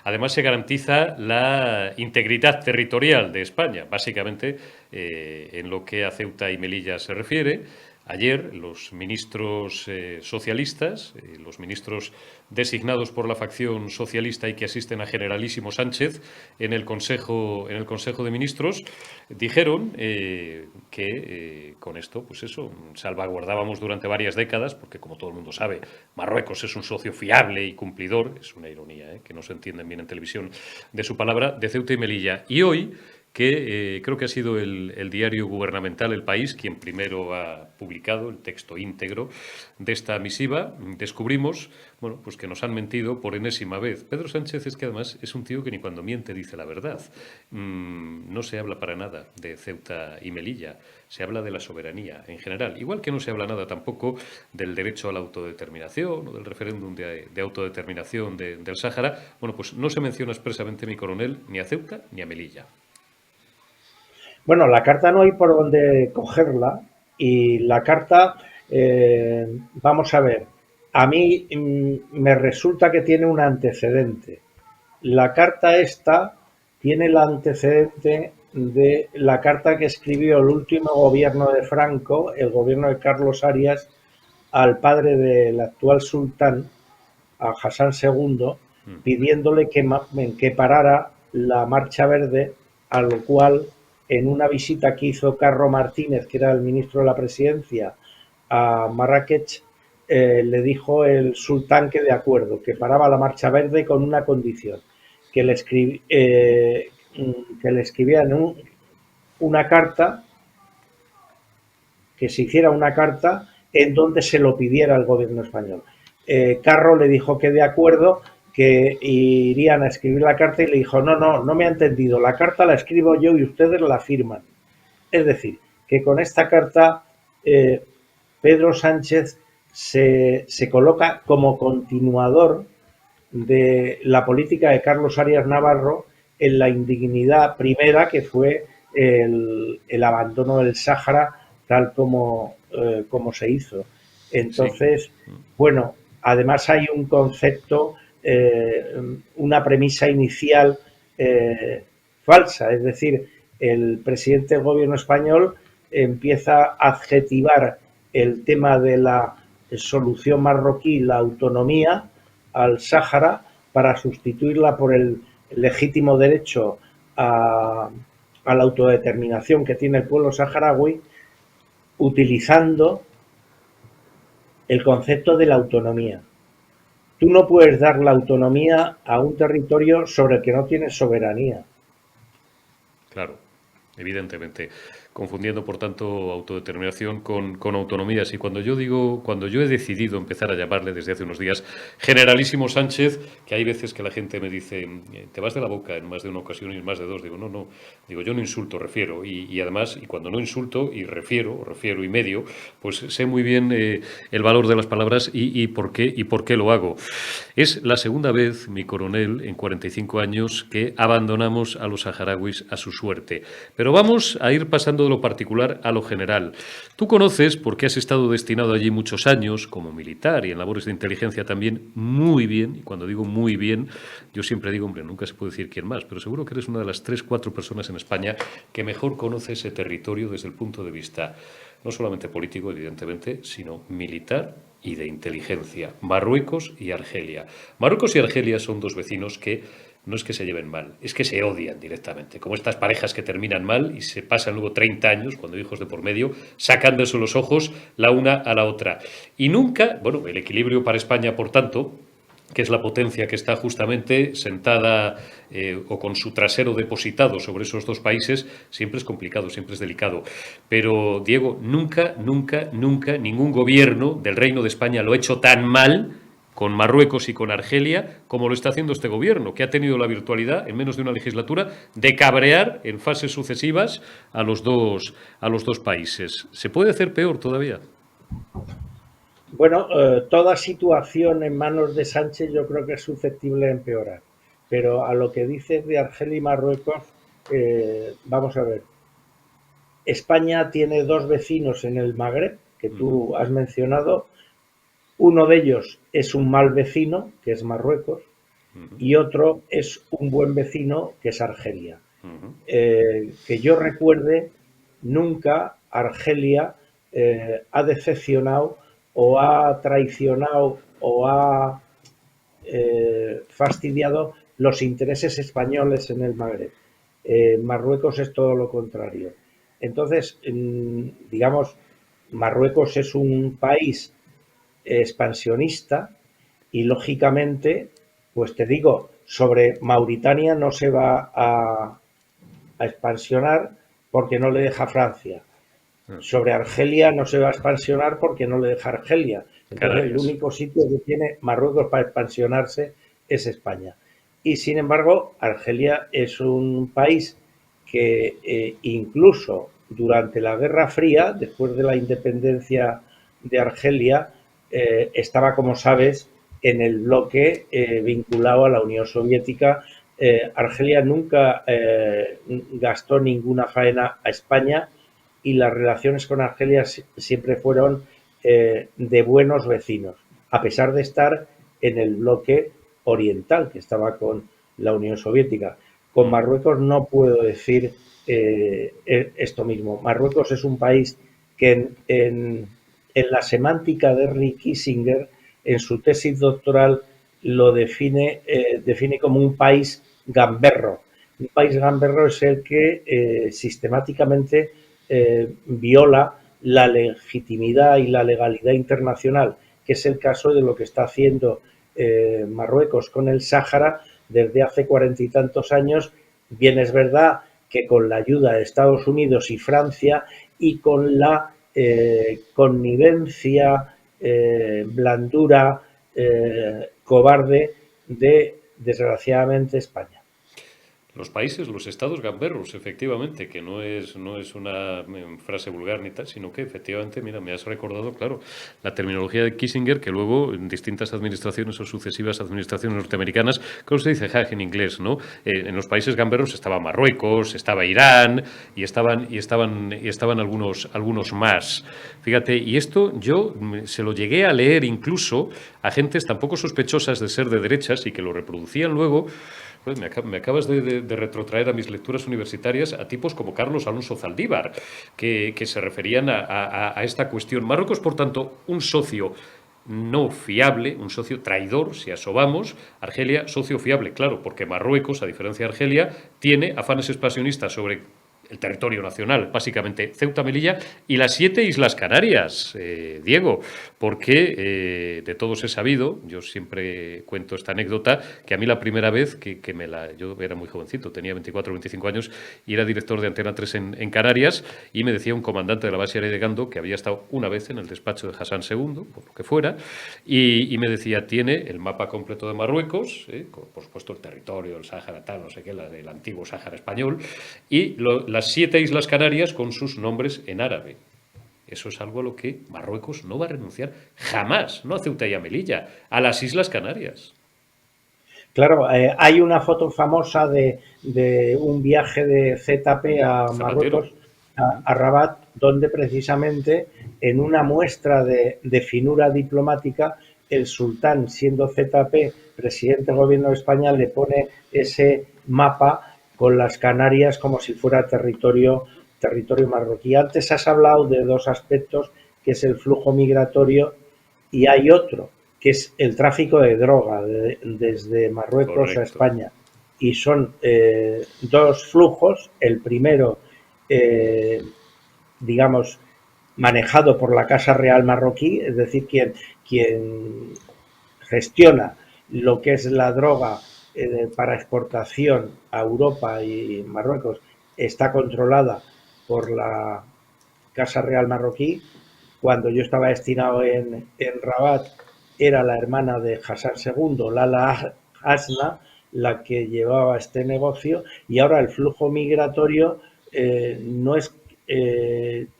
además se garantiza la integridad territorial de España, básicamente en lo que a Ceuta y Melilla se refiere. Ayer los ministros socialistas, los ministros designados por la facción socialista y que asisten a Generalísimo Sánchez en el Consejo de Ministros, dijeron que con esto, pues eso, salvaguardábamos durante varias décadas, porque como todo el mundo sabe, Marruecos es un socio fiable y cumplidor, es una ironía, que no se entienden bien en televisión, de su palabra, de Ceuta y Melilla. Y hoy, que creo que ha sido el diario gubernamental El País quien primero ha publicado el texto íntegro de esta misiva, descubrimos, bueno, pues que nos han mentido por enésima vez. Pedro Sánchez es que además es un tío que ni cuando miente dice la verdad. No se habla para nada de Ceuta y Melilla, se habla de la soberanía en general, igual que no se habla nada tampoco del derecho a la autodeterminación o del referéndum de autodeterminación del Sáhara. Bueno, pues no se menciona expresamente, mi coronel, ni a Ceuta ni a Melilla. Bueno, la carta no hay por dónde cogerla y la carta, vamos a ver, a mí me resulta que tiene un antecedente. La carta esta tiene el antecedente de la carta que escribió el último gobierno de Franco, el gobierno de Carlos Arias, al padre del actual sultán, a Hassan II, pidiéndole que parara la Marcha Verde, a lo cual, en una visita que hizo Carro Martínez, que era el ministro de la Presidencia, a Marrakech, le dijo el sultán que de acuerdo, que paraba la Marcha Verde con una condición, que le escribían una carta, que se hiciera una carta en donde se lo pidiera el gobierno español. Carro le dijo que de acuerdo, que irían a escribir la carta, y le dijo, no me ha entendido, la carta la escribo yo y ustedes la firman. Es decir, que con esta carta Pedro Sánchez se coloca como continuador de la política de Carlos Arias Navarro en la indignidad primera, que fue el abandono del Sáhara tal como se hizo. Entonces, sí. Bueno, además hay un concepto, una premisa inicial falsa, es decir, el presidente del gobierno español empieza a adjetivar el tema de la solución marroquí, la autonomía al Sáhara, para sustituirla por el legítimo derecho a la autodeterminación que tiene el pueblo saharaui, utilizando el concepto de la autonomía. Tú no puedes dar la autonomía a un territorio sobre el que no tienes soberanía. Claro, evidentemente. Confundiendo, por tanto, autodeterminación con autonomías. Y cuando yo he decidido empezar a llamarle desde hace unos días Generalísimo Sánchez, que hay veces que la gente me dice, te vas de la boca en más de una ocasión y en más de dos. Digo, no. Digo, yo no insulto, refiero. Y además, y cuando no insulto y refiero y medio, pues sé muy bien el valor de las palabras y por qué lo hago. Es la segunda vez, mi coronel, en 45 años, que abandonamos a los saharauis a su suerte. Pero vamos a ir pasando de lo particular a lo general. Tú conoces, porque has estado destinado allí muchos años, como militar y en labores de inteligencia también, muy bien, y cuando digo muy bien, yo siempre digo, hombre, nunca se puede decir quién más, pero seguro que eres una de las 3-4 personas en España que mejor conoce ese territorio desde el punto de vista no solamente político, evidentemente, sino militar y de inteligencia. Marruecos y Argelia. Marruecos y Argelia son dos vecinos que no es que se lleven mal, es que se odian directamente, como estas parejas que terminan mal y se pasan luego 30 años, cuando hay hijos de por medio, sacándose los ojos la una a la otra. Y nunca, bueno, el equilibrio para España, por tanto, que es la potencia que está justamente sentada o con su trasero depositado sobre esos dos países, siempre es complicado, siempre es delicado. Pero, Diego, nunca ningún gobierno del Reino de España lo ha hecho tan mal con Marruecos y con Argelia, como lo está haciendo este gobierno, que ha tenido la virtualidad, en menos de una legislatura, de cabrear en fases sucesivas a los dos países. ¿Se puede hacer peor todavía? Bueno, toda situación en manos de Sánchez yo creo que es susceptible de empeorar. Pero a lo que dices de Argelia y Marruecos, vamos a ver. España tiene dos vecinos en el Magreb, que tú has mencionado. Uno de ellos es un mal vecino, que es Marruecos, y otro es un buen vecino, que es Argelia. Que yo recuerde, nunca Argelia ha decepcionado o ha traicionado o ha fastidiado los intereses españoles en el Magreb. Marruecos es todo lo contrario. Entonces, digamos, Marruecos es un país expansionista y, lógicamente, pues te digo, sobre Mauritania no se va a expansionar porque no le deja Francia. Sobre Argelia no se va a expansionar porque no le deja Argelia. Entonces, el único sitio que tiene Marruecos para expansionarse es España. Y, sin embargo, Argelia es un país que incluso durante la Guerra Fría, después de la independencia de Argelia, estaba, como sabes, en el bloque vinculado a la Unión Soviética. Argelia nunca gastó ninguna faena a España y las relaciones con Argelia siempre fueron de buenos vecinos, a pesar de estar en el bloque oriental, que estaba con la Unión Soviética. Con Marruecos no puedo decir esto mismo. Marruecos es un país que en la semántica de Henry Kissinger, en su tesis doctoral, lo define como un país gamberro. Un país gamberro es el que sistemáticamente viola la legitimidad y la legalidad internacional que es el caso de lo que está haciendo Marruecos con el Sáhara desde hace 40 y tantos años. Bien es verdad que con la ayuda de Estados Unidos y Francia y con la connivencia, blandura, cobarde de, desgraciadamente, España. Los países, los estados gamberros, efectivamente, que no es una frase vulgar ni tal, sino que efectivamente, mira, me has recordado, claro, la terminología de Kissinger, que luego en distintas administraciones o sucesivas administraciones norteamericanas, ¿cómo se dice hack en inglés, no? En los países gamberros estaba Marruecos, estaba Irán y estaban algunos más. Fíjate, y esto yo se lo llegué a leer incluso a gentes tampoco sospechosas de ser de derechas y que lo reproducían luego. Pues me acabas de retrotraer a mis lecturas universitarias a tipos como Carlos Alonso Zaldívar, que se referían a esta cuestión. Marruecos, por tanto, un socio no fiable, un socio traidor, si asobamos. Argelia, socio fiable, claro, porque Marruecos, a diferencia de Argelia, tiene afanes expansionistas sobre el territorio nacional, básicamente Ceuta, Melilla y las 7 Islas Canarias, Diego, porque de todos he sabido, yo siempre cuento esta anécdota, que a mí la primera vez yo era muy jovencito, tenía 24 o 25 años y era director de Antena 3 en Canarias, y me decía un comandante de la base aérea de Gando que había estado una vez en el despacho de Hassan II, por lo que fuera, y me decía, tiene el mapa completo de Marruecos, con, por supuesto el territorio, el Sáhara, tal, no sé qué, el antiguo Sáhara español, y las 7 Islas Canarias con sus nombres en árabe. Eso es algo a lo que Marruecos no va a renunciar jamás, no a Ceuta y a Melilla, a las Islas Canarias. Claro, hay una foto famosa de un viaje de ZP a Marruecos, a Rabat, donde precisamente en una muestra de finura diplomática, el sultán, siendo ZP, presidente del gobierno de España, le pone ese mapa con las Canarias como si fuera territorio marroquí. Antes has hablado de dos aspectos, que es el flujo migratorio, y hay otro, que es el tráfico de droga desde Marruecos Correcto. A España. Y son dos flujos. El primero, digamos, manejado por la Casa Real marroquí, es decir, quien gestiona lo que es la droga para exportación a Europa y Marruecos, está controlada por la Casa Real marroquí. Cuando yo estaba destinado en Rabat, era la hermana de Hassan II, Lala Hasna, la que llevaba este negocio, y ahora el flujo migratorio no es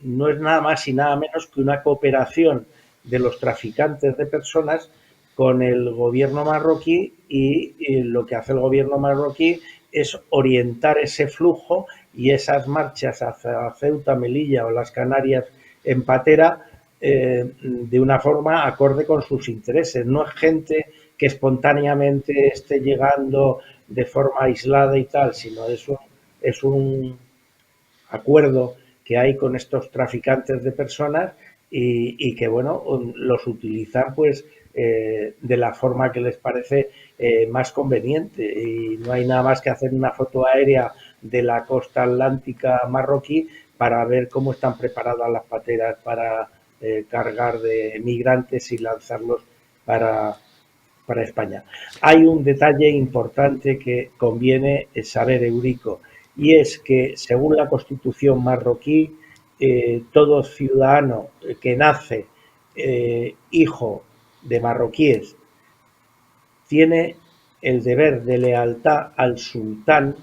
nada más y nada menos que una cooperación de los traficantes de personas con el gobierno marroquí, y lo que hace el gobierno marroquí es orientar ese flujo y esas marchas hacia Ceuta, Melilla o las Canarias en patera de una forma acorde con sus intereses. No es gente que espontáneamente esté llegando de forma aislada y tal, sino es un acuerdo que hay con estos traficantes de personas y que, bueno, los utilizan pues de la forma que les parece más conveniente, y no hay nada más que hacer una foto aérea de la costa atlántica marroquí para ver cómo están preparadas las pateras para cargar de migrantes y lanzarlos para España. Hay un detalle importante que conviene saber, Eurico, y es que según la Constitución marroquí, todo ciudadano que nace hijo de marroquíes tiene el deber de lealtad al sultán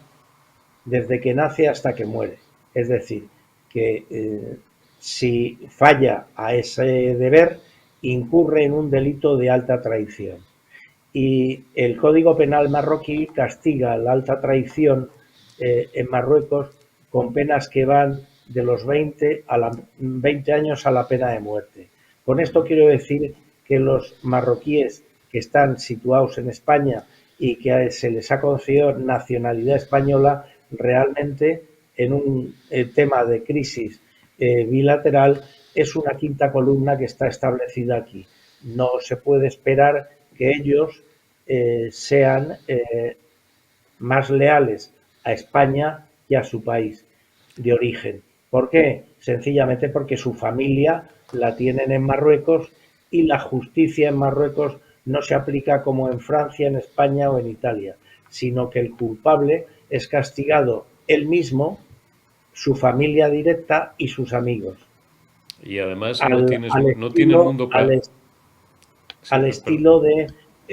desde que nace hasta que muere. Es decir, que si falla a ese deber, incurre en un delito de alta traición. Y el Código Penal marroquí castiga la alta traición en Marruecos con penas que van de los 20 años a la pena de muerte. Con esto quiero decir que los marroquíes que están situados en España y que se les ha concedido nacionalidad española, realmente en un tema de crisis bilateral es una quinta columna que está establecida aquí. No se puede esperar que ellos sean más leales a España que a su país de origen. ¿Por qué? Sencillamente porque su familia la tienen en Marruecos y la justicia en Marruecos no se aplica como en Francia, en España o en Italia, sino que el culpable es castigado él mismo, su familia directa y sus amigos. Y además Al, al no tiene el estilo, mundo... al, Sí, al perdón. estilo de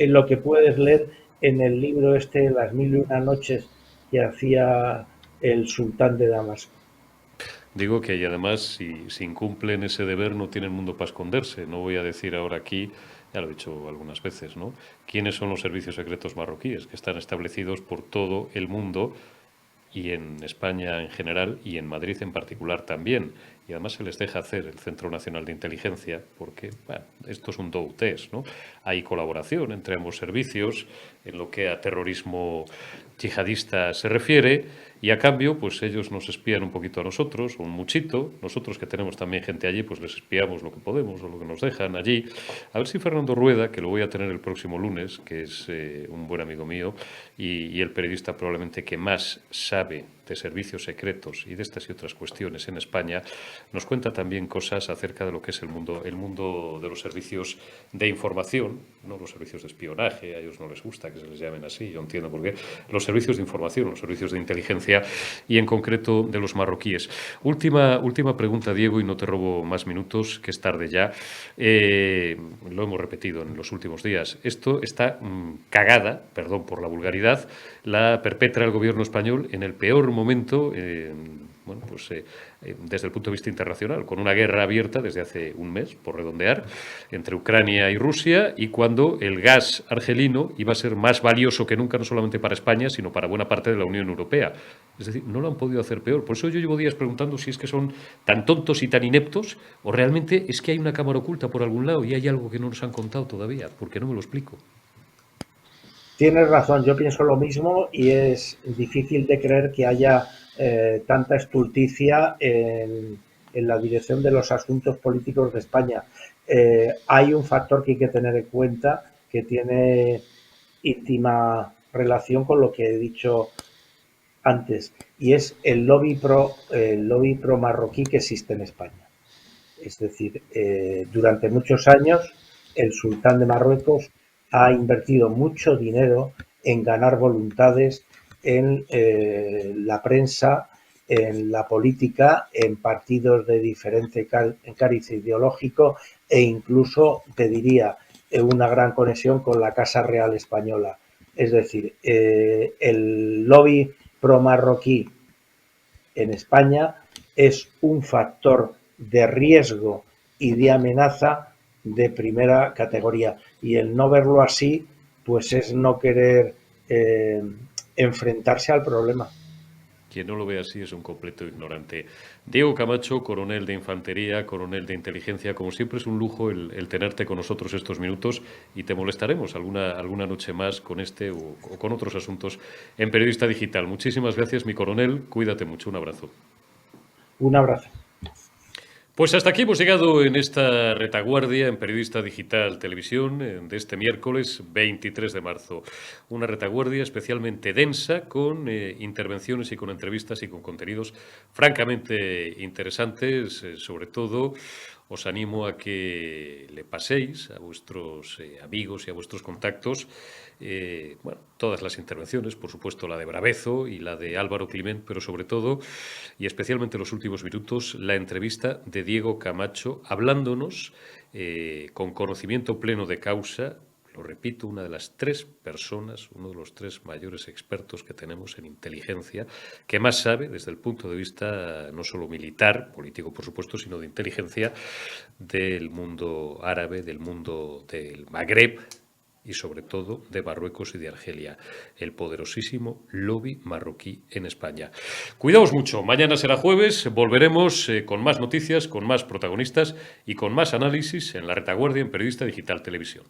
lo que puedes leer en el libro este, Las mil y una noches, que hacía el sultán de Damasco. Digo que y además si incumplen ese deber no tienen mundo para esconderse. No voy a decir ahora aquí, ya lo he dicho algunas veces, ¿no? ¿Quiénes son los servicios secretos marroquíes que están establecidos por todo el mundo y en España en general y en Madrid en particular también? Y además se les deja hacer el Centro Nacional de Inteligencia porque bueno, esto es un do test, ¿no? Hay colaboración entre ambos servicios en lo que a terrorismo yihadista se refiere y a cambio pues ellos nos espían un poquito a nosotros, un muchito, nosotros que tenemos también gente allí pues les espiamos lo que podemos o lo que nos dejan allí. A ver si Fernando Rueda, que lo voy a tener el próximo lunes, que es un buen amigo mío y el periodista probablemente que más sabe de servicios secretos y de estas y otras cuestiones en España, nos cuenta también cosas acerca de lo que es el mundo de los servicios de información, no los servicios de espionaje, a ellos no les gusta que se les llamen así, yo entiendo por qué, los servicios de información, los servicios de inteligencia y en concreto de los marroquíes. Última pregunta, Diego, y no te robo más minutos, que es tarde ya. Lo hemos repetido en los últimos días. Esto está cagada, perdón por la vulgaridad, la perpetra el gobierno español en el peor momento, bueno, pues desde el punto de vista internacional, con una guerra abierta desde hace un mes, por redondear, entre Ucrania y Rusia, y cuando el gas argelino iba a ser más valioso que nunca, no solamente para España, sino para buena parte de la Unión Europea. Es decir, no lo han podido hacer peor. Por eso yo llevo días preguntando si es que son tan tontos y tan ineptos, o realmente es que hay una cámara oculta por algún lado y hay algo que no nos han contado todavía, porque no me lo explico. Tienes razón, yo pienso lo mismo y es difícil de creer que haya tanta estulticia en la dirección de los asuntos políticos de España. Hay un factor que hay que tener en cuenta que tiene íntima relación con lo que he dicho antes y es el lobby pro marroquí que existe en España. Es decir, durante muchos años el sultán de Marruecos ha invertido mucho dinero en ganar voluntades en la prensa, en la política, en partidos de diferente cariz ideológico e incluso, te diría, una gran conexión con la Casa Real Española. Es decir, el lobby pro-marroquí en España es un factor de riesgo y de amenaza de primera categoría. Y el no verlo así, pues es no querer enfrentarse al problema. Quien no lo ve así es un completo ignorante. Diego Camacho, coronel de infantería, coronel de inteligencia, como siempre es un lujo el tenerte con nosotros estos minutos y te molestaremos alguna noche más con este o con otros asuntos en Periodista Digital. Muchísimas gracias, mi coronel. Cuídate mucho. Un abrazo. Un abrazo. Pues hasta aquí hemos llegado en esta retaguardia en Periodista Digital Televisión de este miércoles 23 de marzo. Una retaguardia especialmente densa con intervenciones y con entrevistas y con contenidos francamente interesantes. Sobre todo os animo a que le paséis a vuestros amigos y a vuestros contactos bueno, todas las intervenciones, por supuesto la de Bravezo y la de Álvaro Climent, pero sobre todo y especialmente en los últimos minutos la entrevista de Diego Camacho hablándonos con conocimiento pleno de causa. Lo repito, una de las tres personas, uno de los tres mayores expertos que tenemos en inteligencia, que más sabe desde el punto de vista no solo militar, político por supuesto, sino de inteligencia del mundo árabe, del mundo del Magreb y sobre todo de Marruecos y de Argelia, el poderosísimo lobby marroquí en España. Cuidaos mucho, mañana será jueves, volveremos con más noticias, con más protagonistas y con más análisis en la retaguardia en Periodista Digital Televisión.